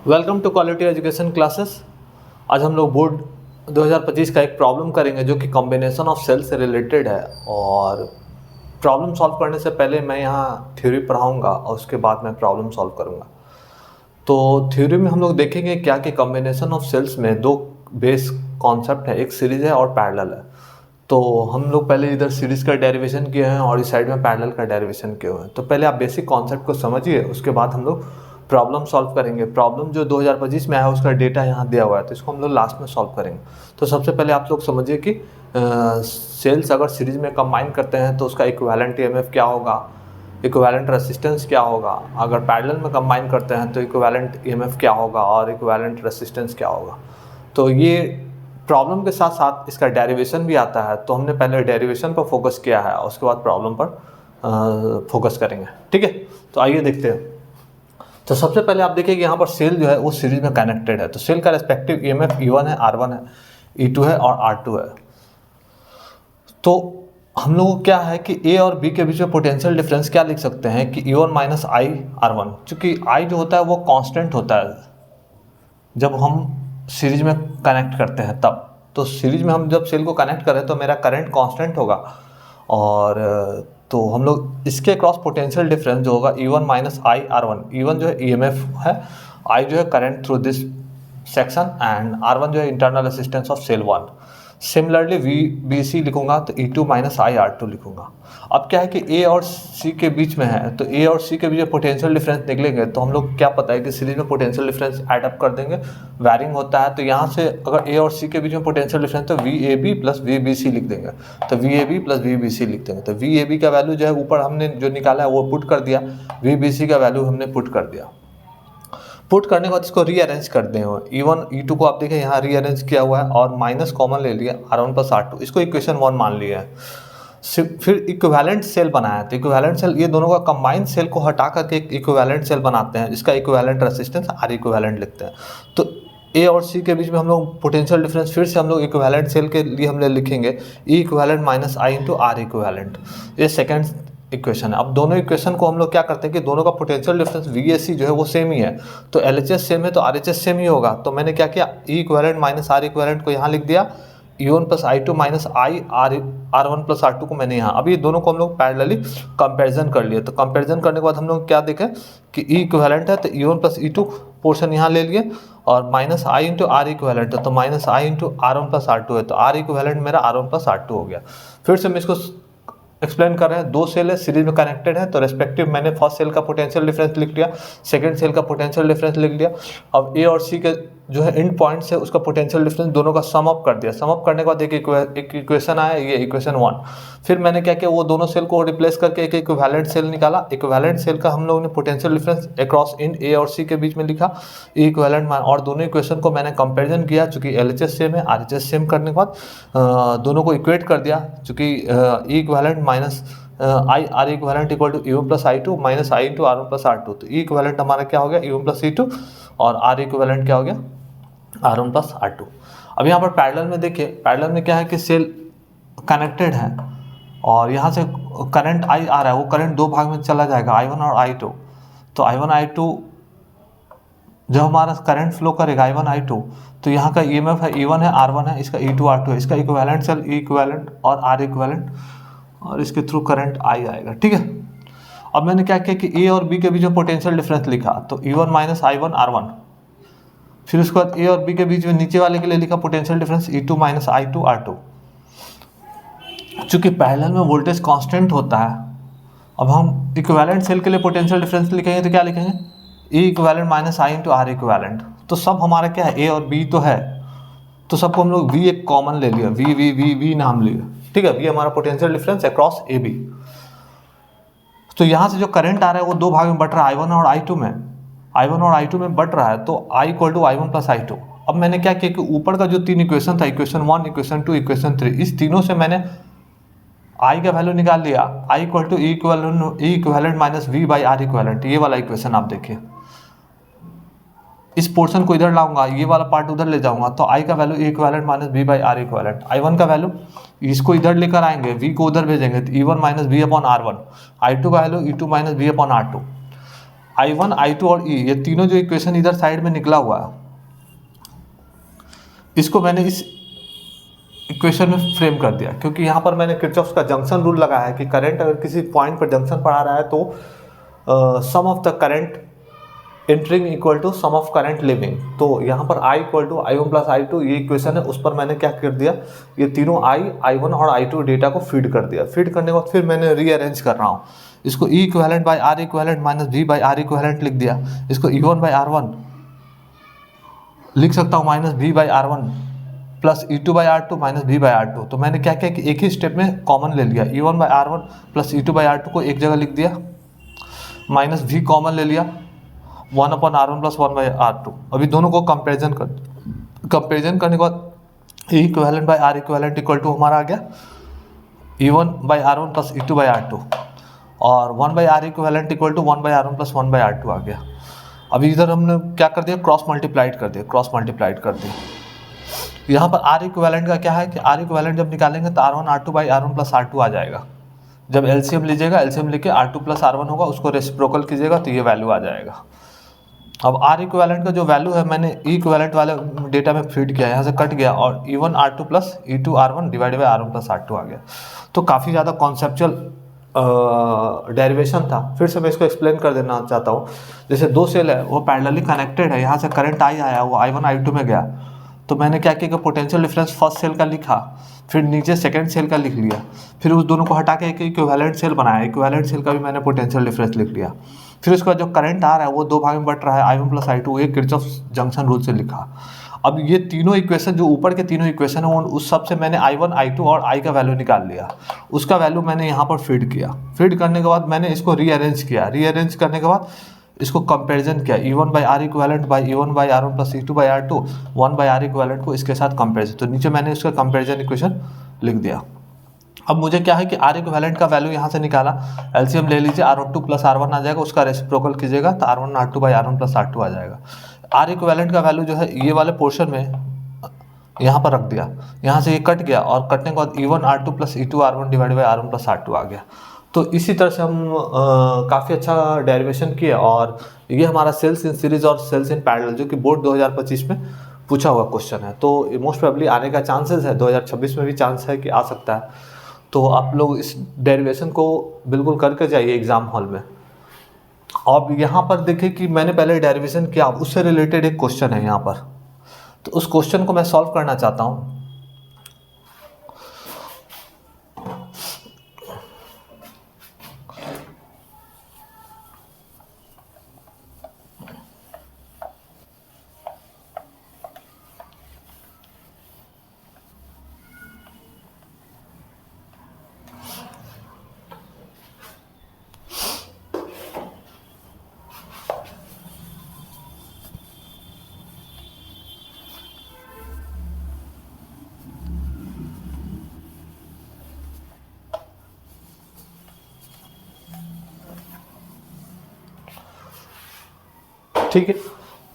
Welcome to quality education classes. आज हम लोग बोर्ड 2025 का एक प्रॉब्लम करेंगे जो कि कॉम्बिनेशन ऑफ सेल से रिलेटेड है। और प्रॉब्लम सॉल्व करने से पहले मैं यहाँ थ्योरी पढ़ाऊँगा और उसके बाद मैं प्रॉब्लम सॉल्व करूँगा। तो थ्योरी में हम लोग देखेंगे क्या कि कॉम्बिनेशन ऑफ सेल्स में दो बेस कॉन्सेप्ट है, एक सीरीज है और पैरेलल है। तो हम लोग पहले इधर सीरीज का डेरिवेशन किए हैं और इस साइड में पैरेलल का डेरिवेशन किए हुए हैं। तो पहले आप बेसिक कॉन्सेप्ट को समझिए, उसके बाद हम लोग प्रॉब्लम सॉल्व करेंगे। प्रॉब्लम जो 2025 में आया उसका डेटा यहाँ दिया हुआ है, तो इसको हम लोग लास्ट में सॉल्व करेंगे। तो सबसे पहले आप लोग समझिए कि सेल्स अगर सीरीज में कंबाइन करते हैं तो उसका इक्विवेलेंट ईएमएफ क्या होगा, इक्विवेलेंट रेसिस्टेंस क्या होगा। अगर पैरेलल में कंबाइन करते हैं तो इक्विवेलेंट ईएमएफ क्या होगा और इक्विवेलेंट रेसिस्टेंस क्या होगा। तो ये प्रॉब्लम के साथ साथ इसका डेरिवेशन भी आता है। तो हमने पहले डेरिवेशन पर फोकस किया है और उसके बाद प्रॉब्लम पर फोकस करेंगे। ठीक है, तो आइए देखते हैं। तो सबसे पहले आप देखिए कि यहाँ पर सेल जो है वो सीरीज में कनेक्टेड है। तो सेल का रेस्पेक्टिव ईएमएफ E1 है, R1 है, E2 है और R2 है। तो हम लोग को क्या है कि A और B के बीच में पोटेंशियल डिफरेंस क्या लिख सकते हैं कि E1 माइनस I R1, चूँकि I जो होता है वो कांस्टेंट होता है जब हम सीरीज में कनेक्ट करते हैं तब। तो सीरीज में हम जब सेल को कनेक्ट करें तो मेरा करंट कांस्टेंट होगा और तो हम लोग इसके क्रॉस पोटेंशियल डिफरेंस जो होगा E1 minus I R1, E1 जो है EMF है, I जो है current through this section and R1 जो है internal resistance of cell 1। Similarly VBC लिखूंगा तो E2 माइनस I R2 लिखूंगा। अब क्या है कि A और C के बीच में है, तो A और C के बीच में पोटेंशियल डिफरेंस निकलेंगे तो हम लोग क्या पता है कि सीरीज में पोटेंशियल डिफरेंस ऐड अप कर देंगे, वैरिंग होता है। तो यहाँ से अगर A और C के बीच में पोटेंशियल डिफरेंस तो VAB प्लस VBC लिख देंगे। तो VAB प्लस VBC लिख देंगे। तो VAB का वैल्यू जो है ऊपर हमने जो निकाला है वो पुट कर दिया, VBC का वैल्यू हमने पुट कर दिया। पुट करने के बाद इसको रीअरेंज कर दें। E1 E2 को आप देखें यहाँ रीअरेंज किया हुआ है और माइनस कॉमन ले लिया, R1 प्लस R2, इसको इक्वेशन 1 मान लिया है। फिर इक्विवेलेंट सेल बनाया। तो इक्विवेलेंट सेल ये दोनों का कंबाइंड सेल को हटा करके एक इक्विवेलेंट सेल बनाते हैं, इसका इक्विवेलेंट रेजिस्टेंस R इक्विवेलेंट लिखते हैं। तो A और C के बीच में हम लोग पोटेंशियल डिफरेंस फिर से हम लोग इक्विवेलेंट सेल के लिए हम लिखेंगे E equivalent minus I into R equivalent. ये सेकेंड इक्वेशन है। अब दोनों इक्वेशन को हम लोग क्या करते हैं कि दोनों का पोटेंशियल डिफरेंस VAC जो है वो सेम ही है, तो LHS सेम है तो RHS सेम ही होगा। तो मैंने क्या किया, E equivalent minus R equivalent को यहाँ लिख दिया, E1 plus I2 minus R1 plus R2 को मैंने यहाँ। अब ये दोनों को हम लोग पैरेलली कंपैरिजन कर लिए। तो कंपैरिजन करने के बाद हम लोग क्या देखें कि E इक्विवेलेंट है तो E1 प्लस E2 पोर्शन यहाँ ले लिए और minus I into R equivalent है तो minus I into R1 plus R2 है, तो R इक्विवेलेंट मेरा R1 प्लस R2 हो गया। फिर से मैं इसको एक्सप्लेन कर रहे हैं। दो सेल है सीरीज में कनेक्टेड है, तो रेस्पेक्टिव मैंने फर्स्ट सेल का पोटेंशियल डिफरेंस लिख लिया, सेकंड सेल का पोटेंशियल डिफरेंस लिख लिया। अब A और C के जो है एंड पॉइंट्स है उसका पोटेंशियल डिफरेंस दोनों का सम अप कर दिया। सम अप करने के बाद एक इक्वेशन आया, ये इक्वेशन 1। फिर मैंने क्या किया, वो दोनों सेल को रिप्लेस करके एक इक्विवेलेंट सेल निकाला। इक्विवेलेंट सेल का हम लोगों ने potential difference across in A और C के बीच में लिखा, E इक्विवेलेंट, और दोनों इक्वेशन को मैंने कंपेरिजन किया। चूंकि LHS सेम है, RHS सेम करने के बाद दोनों को इक्वेट कर दिया। चूंकि E equivalent minus R equivalent equal to E1 plus I2 minus I into R1 plus R2। तो E इक्विवेलेंट हमारा क्या हो गया, E1 प्लस E2, और R इक्विवेलेंट क्या हो गया, R1 प्लस R2। अब यहाँ पर पैरेलल में देखिए, पैरेलल में क्या है कि सेल कनेक्टेड है और यहाँ से करंट I आ रहा है, वो करंट दो भाग में चला जाएगा, I1 और I2। तो I1 I2 जब हमारा करंट फ्लो करेगा I1 I2, तो यहाँ का EMF है E1 है, R1 है, इसका E2 R2 है, इसका इक्विवेलेंट सेल E इक्विवेलेंट और R इक्विवेलेंट, और इसके थ्रू करंट I आएगा। ठीक है, अब मैंने क्या किया कि A और B के बीच में पोटेंशियल डिफरेंस लिखा, तो E1 माइनस I1 R1। फिर उसके बाद A और B के बीच में नीचे वाले के लिए लिखा potential difference E2 minus I2 R2। चूंकि पैरेलल में वोल्टेज कांस्टेंट होता है, अब हम इक्विवेलेंट सेल के लिए पोटेंशियल डिफरेंस लिखेंगे तो क्या लिखेंगे, E equivalent minus I into R equivalent. तो सब हमारा क्या है, A और B तो है, तो सबको हम लोग V एक कॉमन ले लिया, V नाम लिया। ठीक है, V हमारा पोटेंशियल डिफरेंस अक्रॉस AB। तो यहाँ से जो करंट आ रहा है वो दो भाग में बट रहा है, I1 और I2 में, I1 और I2 में बट रहा है, तो I equal to I1 plus I2। अब मैंने क्या किया कि ऊपर का जो तीन इक्वेशन था, इक्वेशन 1, इक्वेशन 2, इक्वेशन 3, इस तीनों से मैंने I का वैल्यू निकाल लिया। I equal to E equivalent minus V by R equivalent. ये वाला इक्वेशन आप देखिए, इस पोर्शन को इधर लाऊंगा, ये वाला पार्ट उधर ले जाऊंगा, तो I का value E equivalent minus V by R equivalent. I1 का वैल्यू इसको इधर लेकर आएंगे, V को उधर भेजेंगे, तो E1 minus V upon R1। I2 का value E2 minus V upon R2। I1 I2 और E, ये तीनों जो इक्वेशन इधर साइड में निकला हुआ है, इसको मैंने इस इक्वेशन में फ्रेम कर दिया, क्योंकि यहाँ पर मैंने किरचॉफ का जंक्शन रूल लगाया है कि करंट अगर किसी पॉइंट पर जंक्शन पर आ रहा है तो sum of the current entering equal to sum of current leaving. तो यहाँ पर I equal to I1 plus I2 ये इक्वेशन है, उस पर मैंने क्या कर दिया, ये तीनों I1 और I2 डेटा को फीड कर दिया। फीड करने के बाद फिर मैंने रीअरेंज कर रहा हूँ, इसको E equivalent by R equivalent minus V by R equivalent लिख दिया। इसको E1 बाई R1 लिख सकता हूँ minus V by R1 plus E2 by R2 minus V by R2। तो मैंने क्या किया कि एक ही स्टेप में कॉमन ले लिया, E1 by R1 plus E2 by R2 को एक जगह लिख दिया, माइनस V कॉमन ले लिया, 1 upon R1 plus 1 by R2। अभी दोनों को कंपेरिजन करने के बाद E equivalent by R equivalent equal to हमारा आ गया E1 by R1 plus E2 by R2, और 1 by R equivalent equal to 1 by R1 plus 1 by R2 आ गया। अभी इधर हमने क्या कर दिया, क्रॉस मल्टीप्लाइड कर दिया। यहाँ पर R इक्वेलेंट का क्या है कि R इक्वेलेंट जब निकालेंगे तो R1 R2 by R1 plus R2 आ जाएगा। जब एलसीएम लीजिएगा, एलसीएम लेके R2 प्लस R1 होगा, उसको रेसिप्रोकल कीजिएगा तो ये वैल्यू आ जाएगा। अब R इक्वेलेंट का जो वैल्यू है मैंने E इक्वेलेंट वाले डेटा में फीड किया, यहाँ से कट गया और E1 R2 plus E2 R1 divide by R1 plus R2 आ गया। तो काफ़ी ज़्यादा कॉन्सेप्चुअल डेरिवेशन था। फिर से मैं इसको एक्सप्लेन कर देना चाहता हूँ। जैसे दो सेल है, वो पैरेलली कनेक्टेड है, यहाँ से करंट I आया, वो I1 I2 में गया, तो मैंने क्या किया कि पोटेंशियल डिफरेंस फर्स्ट सेल का लिखा, फिर नीचे सेकंड सेल का लिख लिया, फिर उस दोनों को हटा के एक इक्विवेलेंट सेल बनाया, इक्विवेलेंट सेल का भी मैंने पोटेंशियल डिफरेंस लिख लिया। फिर उसके बाद जो करंट आ रहा है वो दो भाग में बट रहा है, I1 प्लस I2, ये किरचॉफ जंक्शन रूल से लिखा। अब ये तीनों इक्वेशन, जो ऊपर के तीनों इक्वेशन है, उस सब से मैंने I1 I2 और I का वैल्यू निकाल लिया, उसका वैल्यू मैंने यहाँ पर फीड किया। फीड करने के बाद मैंने इसको रीअरेंज किया, रीअरेंज करने के बाद इसको कंपैरिजन किया, E1 by R equivalent by E1 by R1 plus E2 by R2, 1 by R equivalent को इसके साथ कंपेरिजन, तो नीचे मैंने उसका कंपेरिजन इक्वेशन लिख दिया। अब मुझे क्या है कि R इक्वेलेंट का वैल्यू यहाँ से निकाला, एलसीएम ले लीजिए, R2 प्लस R1 आ जाएगा, उसका रेसिप्रोकल कीजिएगा तो R1 R2 by R1 plus R2 आ जाएगा। R इक्वेलेंट का वैल्यू जो है ये वाले पोर्शन में यहाँ पर रख दिया, यहाँ से ये कट गया और कटने के बाद E1 R2 plus E2 R1 divide by R1 plus R2 आ गया। तो इसी तरह से हम काफ़ी अच्छा डेरिवेशन किए, और ये हमारा सेल्स इन सीरीज और सेल्स इन पैरेलल, जो कि बोर्ड 2025 में पूछा हुआ क्वेश्चन है, तो मोस्ट प्रोबेबली आने का चांसेस है, 2026 में भी चांस है कि आ सकता है। तो आप लोग इस डेरिवेशन को बिल्कुल करके जाइए एग्ज़ाम हॉल में। अब यहाँ पर देखिए कि मैंने पहले डेरिवेशन किया, उससे रिलेटेड एक क्वेश्चन है यहाँ पर, तो उस क्वेश्चन को मैं सॉल्व करना चाहता हूँ। ठीक है,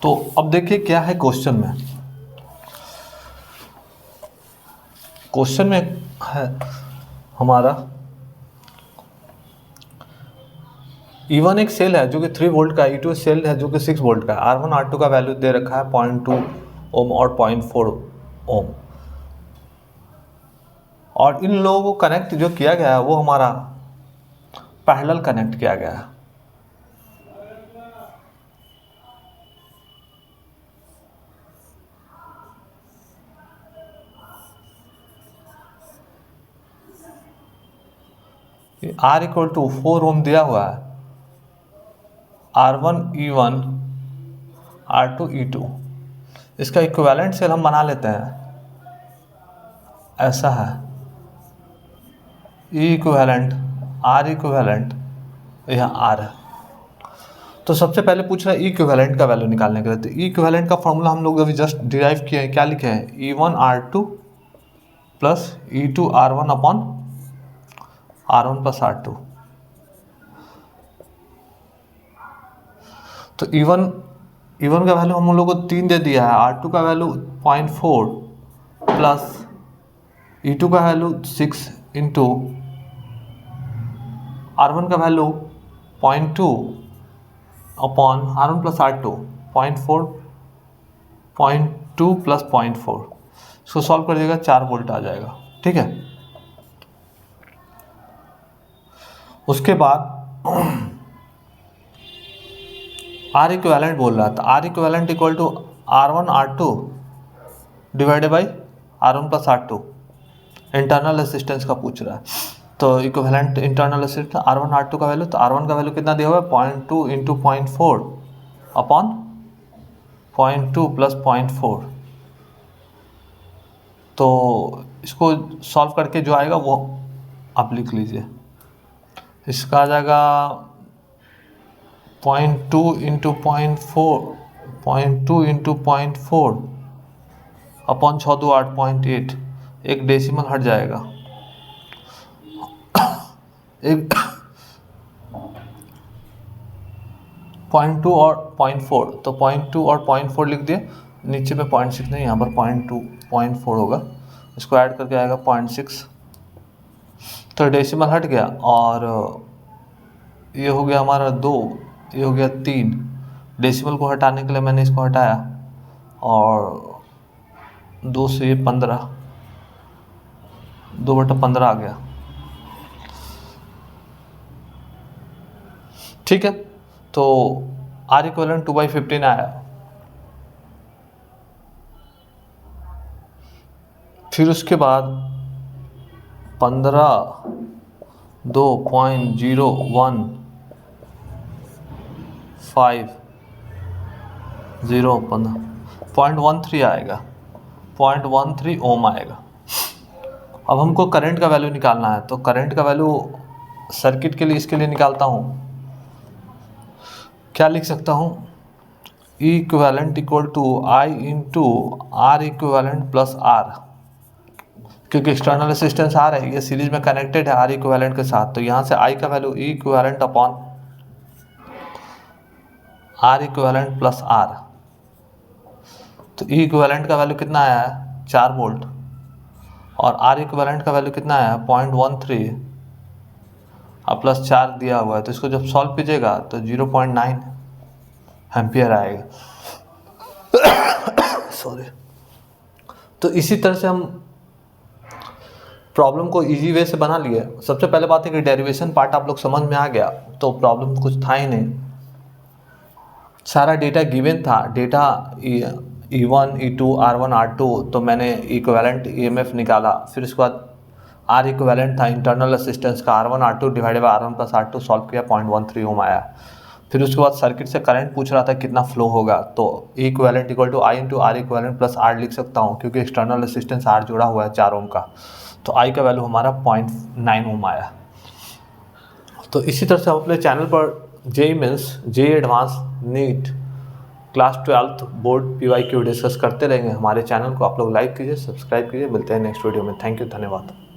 तो अब देखिए क्या है क्वेश्चन में। क्वेश्चन में है हमारा E1 एक सेल है जो कि 3 वोल्ट का, E2 सेल है जो कि 6 वोल्ट का, R1 R2 का वैल्यू दे रखा है 0.2 ओम और 0.4 ओम, और इन लोगों को कनेक्ट जो किया गया है वो हमारा पैरेलल कनेक्ट किया गया है। R इक्वल टू 4 ओम दिया हुआ है, R1 E1 R2 E2, इसका इक्विवेलेंट सेल हम बना लेते हैं, ऐसा है E इक्विवेलेंट R इक्विवेलेंट, यहाँ R है। तो सबसे पहले पूछ रहा है E इक्विवेलेंट का वैल्यू निकालने के लिए, तो E इक्विवेलेंट का फॉर्मूला हम लोग अभी जस्ट डिराइव किए हैं, क्या लिखे हैं, E1 R2 plus E2 R1 upon R1 plus R2। तो E1 का वैल्यू हम लोग को 3 दे दिया है, R2 का वैल्यू 0.4 प्लस E2 का वैल्यू 6 इंटू R1 का value 0.2 upon R1 plus R2 0.4 0.2 plus 0.4, इसको सॉल्व कर देगा 4 वोल्ट आ जाएगा। ठीक है, उसके बाद आर इक्वेलेंट बोल रहा था, R equivalent equal to R1 R2 divided by R1 plus R2, internal resistance का पूछ रहा है। तो equivalent internal resistance R1 R2 का वैल्यू, तो R1 का वैल्यू कितना दिया हुआ है 0.2 इंटू 0.4 अपॉन 0.2 प्लस 0.4। तो इसको सॉल्व करके जो आएगा वो आप लिख लीजिए। इसका आ जाएगा 0.2 इंटू 0.4 0.2 इंटू 0.4 अपॉन 6 2 8.8, एक डेसिमल हट जाएगा, एक 0.2 और 0.4, तो 0.2 और 0.4 लिख दिए, नीचे में 0.6 नहीं, यहाँ पर 0.2 0.4 होगा, इसको ऐड करके आएगा 0.6, तो डेसिमल हट गया और ये हो गया हमारा 2, ये हो गया 3। डेसिमल को हटाने के लिए मैंने इसको हटाया और 2 से ये 15, 2/15 आ गया। ठीक है, तो R इक्वलेंट 2/15 आया। फिर उसके बाद 15 2.0150 0.13 आएगा, 0.13 ओम आएगा। अब हमको करंट का वैल्यू निकालना है, तो करंट का वैल्यू सर्किट के लिए, इसके लिए निकालता हूँ, क्या लिख सकता हूँ, E equivalent equal to I into R equivalent plus R, क्योंकि एक्सटर्नल रेसिस्टेंस आर है, ये सीरीज में कनेक्टेड है आर इक्विवेलेंट के साथ, तो यहाँ से आई का value E equivalent upon R equivalent plus R. तो E इक्विवेलेंट का वैल्यू कितना आया है 4 वोल्ट और आर इक्विवेलेंट का वैल्यू कितना आया है 0.13 और प्लस 4 दिया हुआ है, तो इसको जब सॉल्व कीजिएगा तो 0.9 एम्पियर आएगा। सॉरी। तो इसी तरह से हम प्रॉब्लम को इजी वे से बना लिए। सबसे पहले बात है कि डेरिवेशन पार्ट आप लोग समझ में आ गया तो प्रॉब्लम कुछ था ही नहीं, सारा डेटा गिवन था, data E1 E2 R1 R2, तो मैंने इक्विवेलेंट EMF निकाला, फिर उसके बाद R इक्विवेलेंट था इंटरनल रेसिस्टेंस का R1 R2 divided by R1 plus R2, solve किया 0.13 ओम आया। फिर उसके बाद सर्किट से करंट पूछ रहा था कितना फ्लो होगा, तो E equivalent equal to I into R equivalent plus R लिख सकता हूँ, क्योंकि एक्सटर्नल रेसिस्टेंस R जुड़ा हुआ है 4 ओम का, तो आई का वैल्यू हमारा 0.9 ओम आया। तो इसी तरह से हम अपने चैनल पर JEE Mains, JEE advance, NEET, class 12 board PYQ discuss करते रहेंगे। हमारे चैनल को आप लोग लाइक कीजिए, सब्सक्राइब कीजिए। मिलते हैं नेक्स्ट वीडियो में। थैंक यू, धन्यवाद।